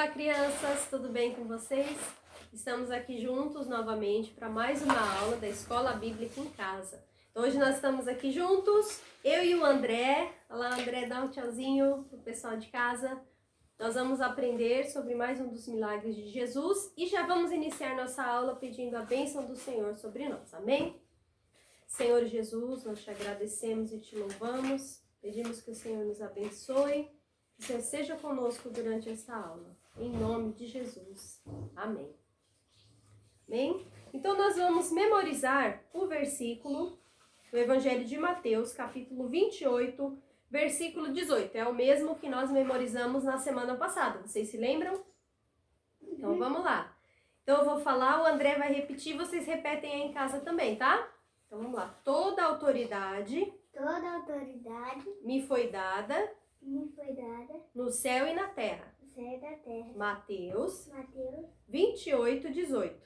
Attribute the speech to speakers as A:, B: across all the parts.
A: Olá, crianças, tudo bem com vocês? Estamos aqui juntos novamente para mais uma aula da Escola Bíblica em Casa. Então, hoje nós estamos aqui juntos, eu e o André. Olá, André, dá um tchauzinho pro pessoal de casa. Nós vamos aprender sobre mais um dos milagres de Jesus e já vamos iniciar nossa aula pedindo a bênção do Senhor sobre nós. Amém? Senhor Jesus, nós te agradecemos e te louvamos. Pedimos que o Senhor nos abençoe. Que o Senhor seja conosco durante essa aula. Em nome de Jesus. Amém. Amém? Então, nós vamos memorizar o versículo do Evangelho de Mateus, capítulo 28, versículo 18. É o mesmo que nós memorizamos na semana passada. Vocês se lembram? Então, vamos lá. Então, eu vou falar, o André vai repetir, vocês repetem aí em casa também, tá? Então, vamos lá. Toda autoridade me foi dada no céu e na terra. Mateus 28, 18.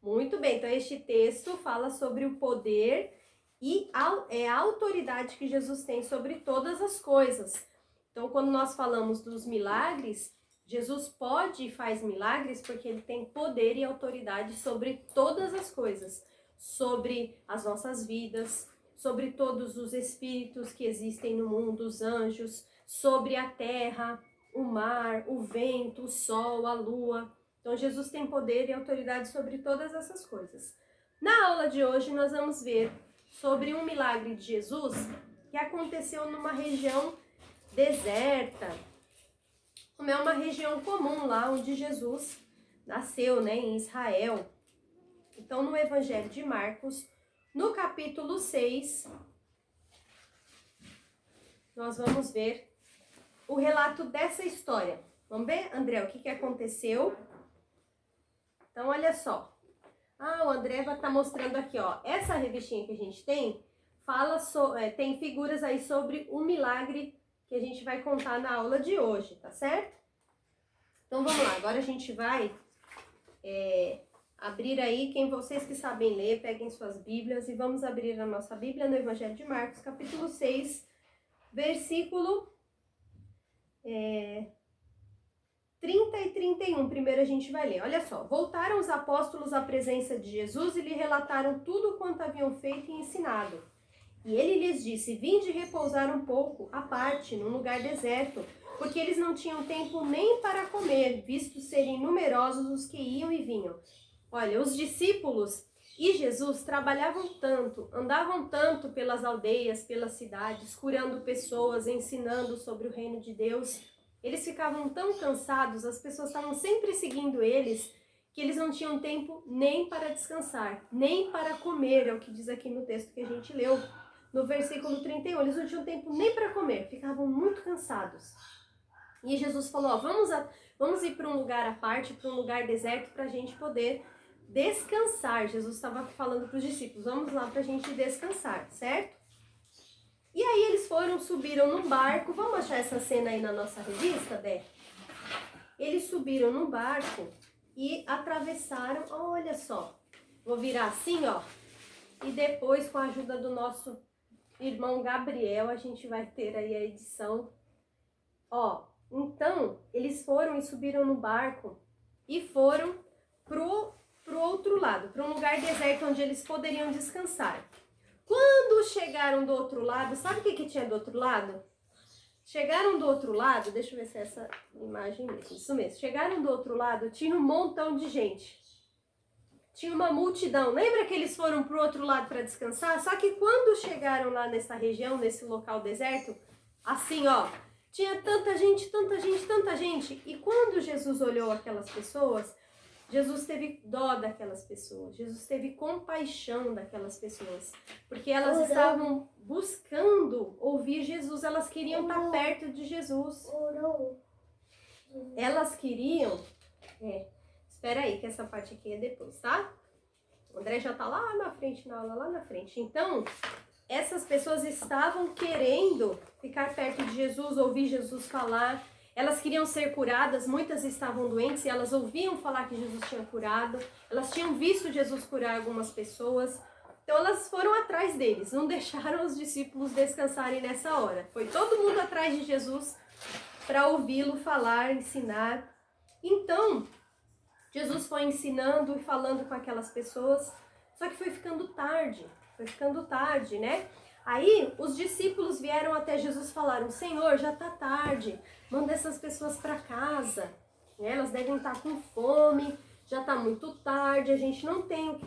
A: Muito bem, então este texto fala sobre o poder e a autoridade que Jesus tem sobre todas as coisas. Então, quando nós falamos dos milagres, Jesus pode e faz milagres porque ele tem poder e autoridade sobre todas as coisas, sobre as nossas vidas, sobre todos os espíritos que existem no mundo, os anjos, sobre a terra, o mar, o vento, o sol, a lua. Então, Jesus tem poder e autoridade sobre todas essas coisas. Na aula de hoje, nós vamos ver sobre um milagre de Jesus que aconteceu numa região deserta, como é uma região comum lá onde Jesus nasceu, né, em Israel. Então, no Evangelho de Marcos, no capítulo 6, nós vamos ver o relato dessa história. Vamos ver, André, o que aconteceu? Então, olha só. O André vai estar mostrando aqui, ó. Essa revistinha que a gente tem, tem figuras aí sobre o milagre que a gente vai contar na aula de hoje, tá certo? Então, vamos lá. Agora a gente vai abrir aí, vocês que sabem ler, peguem suas Bíblias e vamos abrir a nossa Bíblia no Evangelho de Marcos, capítulo 6, versículo 30 e 31. Primeiro a gente vai ler. Olha só. Voltaram os apóstolos à presença de Jesus e lhe relataram tudo quanto haviam feito e ensinado. E ele lhes disse: vinde repousar um pouco à parte, num lugar deserto, porque eles não tinham tempo nem para comer, visto serem numerosos os que iam e vinham. Olha, os discípulos e Jesus trabalhavam tanto, andavam tanto pelas aldeias, pelas cidades, curando pessoas, ensinando sobre o reino de Deus. Eles ficavam tão cansados, as pessoas estavam sempre seguindo eles, que eles não tinham tempo nem para descansar, nem para comer, é o que diz aqui no texto que a gente leu, no versículo 31. Eles não tinham tempo nem para comer, ficavam muito cansados. E Jesus falou, vamos ir para um lugar à parte, para um lugar deserto, para a gente poder descansar. Jesus estava falando para os discípulos, vamos lá para a gente descansar, certo? E aí eles subiram num barco. Vamos achar essa cena aí na nossa revista, Dé? Eles subiram num barco e atravessaram, olha só, vou virar assim, ó, e depois com a ajuda do nosso irmão Gabriel, a gente vai ter aí a edição, ó. Então, eles foram e subiram no barco e foram pro outro lado, para um lugar deserto onde eles poderiam descansar. Quando chegaram do outro lado, sabe o que tinha do outro lado? Chegaram do outro lado, deixa eu ver se é essa imagem mesmo, isso mesmo. Chegaram do outro lado, tinha um montão de gente. Tinha uma multidão. Lembra que eles foram pro outro lado para descansar? Só que quando chegaram lá nessa região, nesse local deserto, assim, ó, tinha tanta gente, tanta gente, tanta gente. E quando Jesus olhou aquelas pessoas, Jesus teve dó daquelas pessoas, Jesus teve compaixão daquelas pessoas, porque elas estavam buscando ouvir Jesus, elas queriam estar perto de Jesus. Elas queriam... espera aí, que essa parte aqui é depois, tá? O André já tá lá na frente, na aula lá na frente. Então, essas pessoas estavam querendo ficar perto de Jesus, ouvir Jesus falar. Elas queriam ser curadas, muitas estavam doentes e elas ouviam falar que Jesus tinha curado. Elas tinham visto Jesus curar algumas pessoas. Então elas foram atrás deles, não deixaram os discípulos descansarem nessa hora. Foi todo mundo atrás de Jesus para ouvi-lo falar, ensinar. Então, Jesus foi ensinando e falando com aquelas pessoas, só que foi ficando tarde, né? Aí os discípulos vieram até Jesus e falaram: Senhor, já tá tarde, manda essas pessoas para casa, né? Elas devem estar com fome, já tá muito tarde, a gente não tem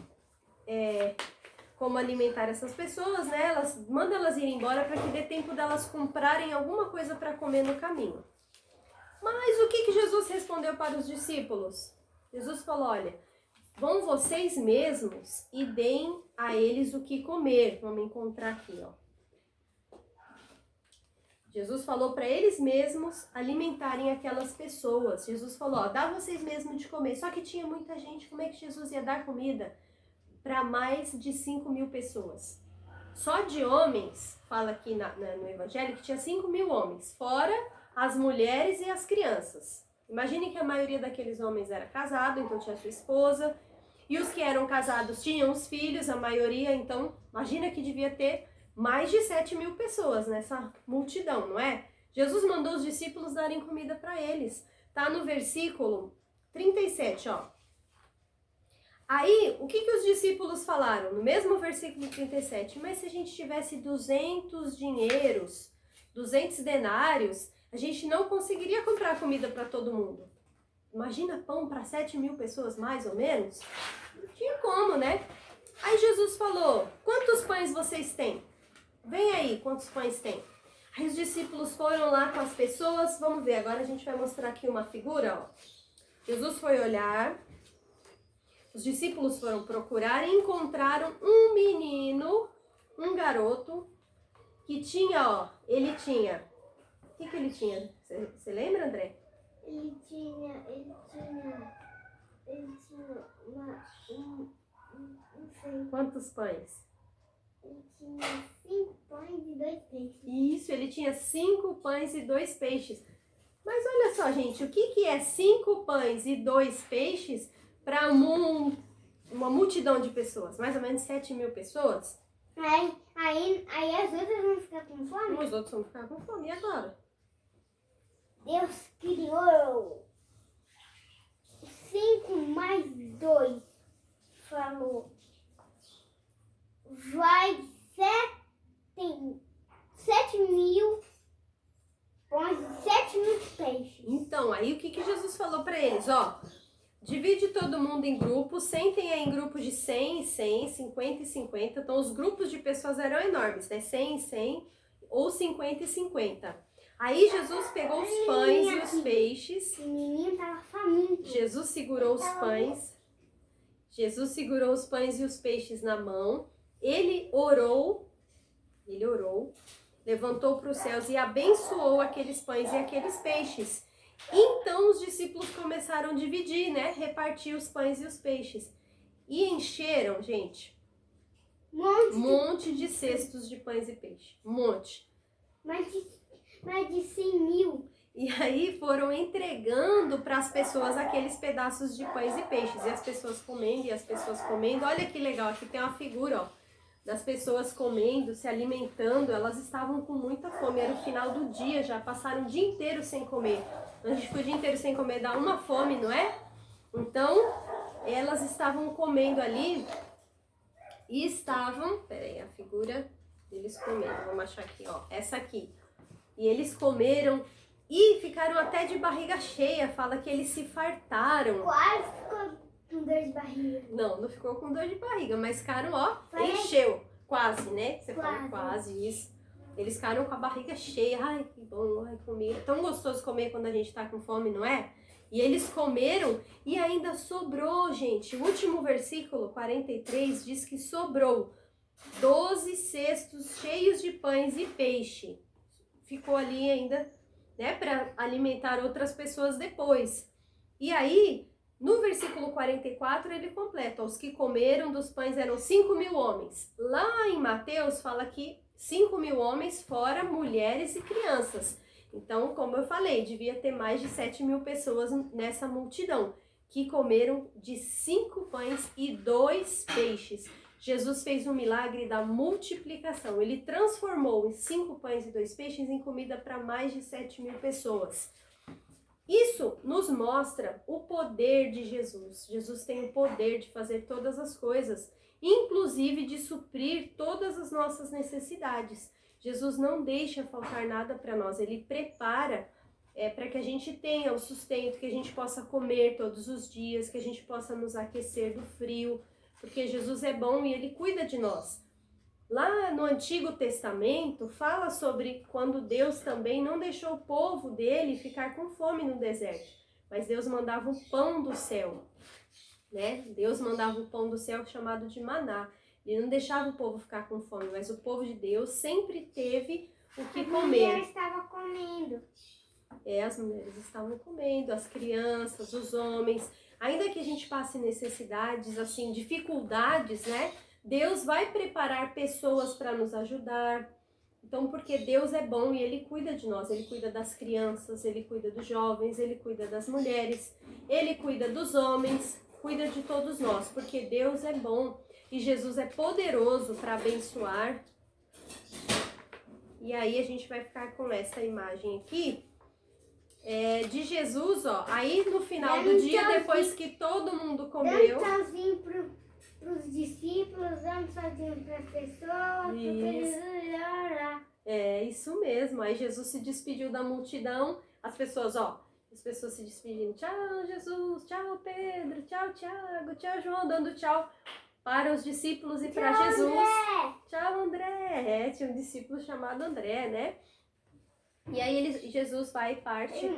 A: como alimentar essas pessoas, né? Manda elas ir embora para que dê tempo delas comprarem alguma coisa para comer no caminho. Mas o que Jesus respondeu para os discípulos? Jesus falou: olha, vão vocês mesmos e deem a eles o que comer. Vamos encontrar aqui, ó. Jesus falou para eles mesmos alimentarem aquelas pessoas. Jesus falou: ó, dá vocês mesmos de comer. Só que tinha muita gente. Como é que Jesus ia dar comida para mais de 5.000 pessoas? Só de homens, fala aqui no Evangelho, que tinha 5.000 homens, fora as mulheres e as crianças. Imagine que a maioria daqueles homens era casado, então tinha sua esposa, e os que eram casados tinham os filhos, a maioria, então imagina que devia ter mais de 7.000 pessoas nessa multidão, não é? Jesus mandou os discípulos darem comida para eles. Tá no versículo 37, ó. Aí, o que os discípulos falaram? No mesmo versículo 37, mas se a gente tivesse 200 dinheiros, 200 denários, a gente não conseguiria comprar comida para todo mundo. Imagina pão para 7.000 pessoas, mais ou menos? Não tinha como, né? Aí Jesus falou: quantos pães vocês têm? Vem aí, quantos pães tem? Aí os discípulos foram lá com as pessoas. Vamos ver, agora a gente vai mostrar aqui uma figura, ó. Jesus foi olhar. Os discípulos foram procurar e encontraram um menino, um garoto, que tinha, ó, ele tinha... O que ele tinha? Você lembra, André?
B: Ele tinha
A: Quantos pães?
B: Ele tinha 5 pães e 2 peixes.
A: Isso, ele tinha 5 pães e 2 peixes. Mas olha só, gente, o que é 5 pães e 2 peixes para uma multidão de pessoas? Mais ou menos 7.000 pessoas?
B: Aí as outras vão ficar com fome?
A: Os outros vão ficar com fome. E agora?
B: Deus criou 5 mais 2. Falou: vai 7.000 pães e 7.000 peixes.
A: Então, aí o que Jesus falou para eles? Ó, divide todo mundo em grupos, sentem aí em grupos de 100 e 100, 50 e 50. Então, os grupos de pessoas eram enormes, né? 100 e 100 ou 50 e 50. Aí Jesus pegou os pães e os peixes.
B: O menino tava faminto.
A: Jesus segurou os pães. Jesus segurou os pães e os peixes na mão. Ele orou, levantou para os céus e abençoou aqueles pães e aqueles peixes. Então os discípulos começaram a dividir, né? Repartir os pães e os peixes. E encheram, gente, monte de cestos de pães e peixe. Um monte.
B: Mais de 100.000.
A: E aí foram entregando para as pessoas aqueles pedaços de pães e peixes. E as pessoas comendo, Olha que legal, aqui tem uma figura, ó, das pessoas comendo, se alimentando. Elas estavam com muita fome, era o final do dia já, passaram o dia inteiro sem comer. A gente ficou o dia inteiro sem comer, dá uma fome, não é? Então, elas estavam comendo ali e estavam... Peraí, a figura deles comendo, vamos achar aqui, ó, essa aqui. E eles comeram e ficaram até de barriga cheia, fala que eles se fartaram.
B: Quase ficou com dor de barriga.
A: Não ficou com dor de barriga, mas ficaram, ó, encheu. Quase, né? Você fala quase isso. Eles ficaram com a barriga cheia. Ai, que bom, ai, comer. É tão gostoso comer quando a gente tá com fome, não é? E eles comeram e ainda sobrou, gente. O último versículo, 43, diz que sobrou 12 cestos cheios de pães e peixe. Ficou ali ainda, né, para alimentar outras pessoas depois. E aí, no versículo 44, ele completa: os que comeram dos pães eram 5.000 homens. Lá em Mateus fala que 5.000 homens, fora mulheres e crianças. Então, como eu falei, devia ter mais de 7.000 pessoas nessa multidão, que comeram de 5 pães e 2 peixes. Jesus fez um milagre da multiplicação. Ele transformou em 5 pães e 2 peixes em comida para mais de 7.000 pessoas. Isso nos mostra o poder de Jesus. Jesus tem o poder de fazer todas as coisas, inclusive de suprir todas as nossas necessidades. Jesus não deixa faltar nada para nós, ele prepara para que a gente tenha o sustento, que a gente possa comer todos os dias, que a gente possa nos aquecer do frio, porque Jesus é bom e ele cuida de nós. Lá no Antigo Testamento, fala sobre quando Deus também não deixou o povo dele ficar com fome no deserto, mas Deus mandava o pão do céu, né? Deus mandava o pão do céu chamado de maná. Ele não deixava o povo ficar com fome, mas o povo de Deus sempre teve o que comer.
B: A mulher estava comendo.
A: As mulheres estavam comendo, as crianças, os homens. Ainda que a gente passe necessidades, assim, dificuldades, né? Deus vai preparar pessoas para nos ajudar. Então, porque Deus é bom e Ele cuida de nós. Ele cuida das crianças, Ele cuida dos jovens, Ele cuida das mulheres, Ele cuida dos homens, cuida de todos nós. Porque Deus é bom e Jesus é poderoso para abençoar. E aí a gente vai ficar com essa imagem aqui. De Jesus, ó. Aí no final do dia, depois que todo mundo comeu...
B: Dando tchauzinho pros discípulos, dando tchauzinho pras pessoas, porque Jesus ia orar.
A: Isso mesmo. Aí Jesus se despediu da multidão. As pessoas se despedindo. Tchau, Jesus. Tchau, Pedro. Tchau, Tiago. Tchau, João. Dando tchau para os discípulos e para Jesus.
B: André.
A: Tchau, André. Tinha um discípulo chamado André, né? E aí Jesus vai e parte.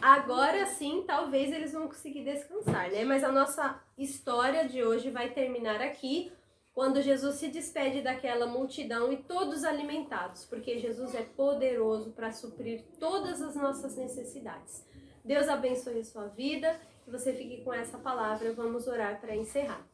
A: Agora sim, talvez eles vão conseguir descansar, né? Mas a nossa história de hoje vai terminar aqui, quando Jesus se despede daquela multidão e todos alimentados, porque Jesus é poderoso para suprir todas as nossas necessidades. Deus abençoe a sua vida, que você fique com essa palavra. Vamos orar para encerrar.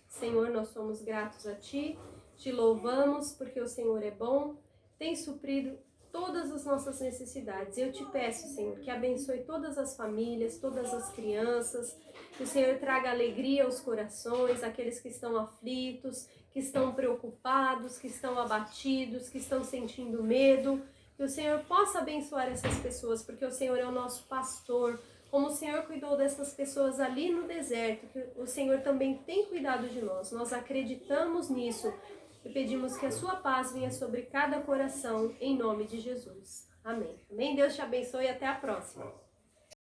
A: Senhor, nós somos gratos a Ti, te louvamos porque o Senhor é bom, tem suprido todas as nossas necessidades. Eu te peço, Senhor, que abençoe todas as famílias, todas as crianças, que o Senhor traga alegria aos corações, aqueles que estão aflitos, que estão preocupados, que estão abatidos, que estão sentindo medo, que o Senhor possa abençoar essas pessoas, porque o Senhor é o nosso pastor. Como o Senhor cuidou dessas pessoas ali no deserto, que o Senhor também tem cuidado de nós. Nós acreditamos nisso. E pedimos que a sua paz venha sobre cada coração, em nome de Jesus. Amém. Amém. Deus te abençoe e até a próxima.